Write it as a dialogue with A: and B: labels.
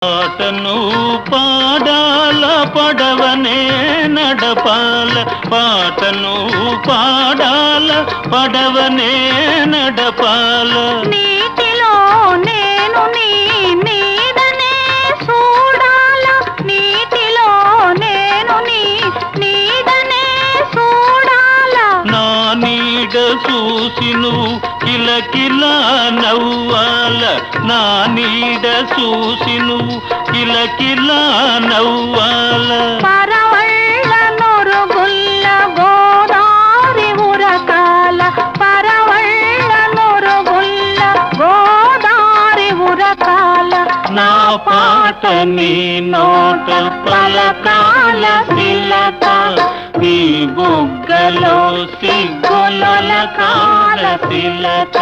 A: పాటను పాడాల పడవనే నడపాల పాటను పాడాల పడవనే నడపాల
B: నీటిలో నేను నీ నీడనే చూడాల నీటిలో నేను నీ నీడనే చూడాల
A: నా నీడ చూసి నువ్వు కిలకిలా నవ్వాల నా నీడ చూసి నువ్వు కిలకిలా నవ్వాల
B: పరవళ్ళ నొరుగుల్ల గోదారి ఉరకాల పరవళ్ళ నొరుగుల్ల గోదారి ఉరకాల
A: నా పాట నీ నోట పలకాల తిలక నీ బుగ్గలో సిగ్గులకాల తిలక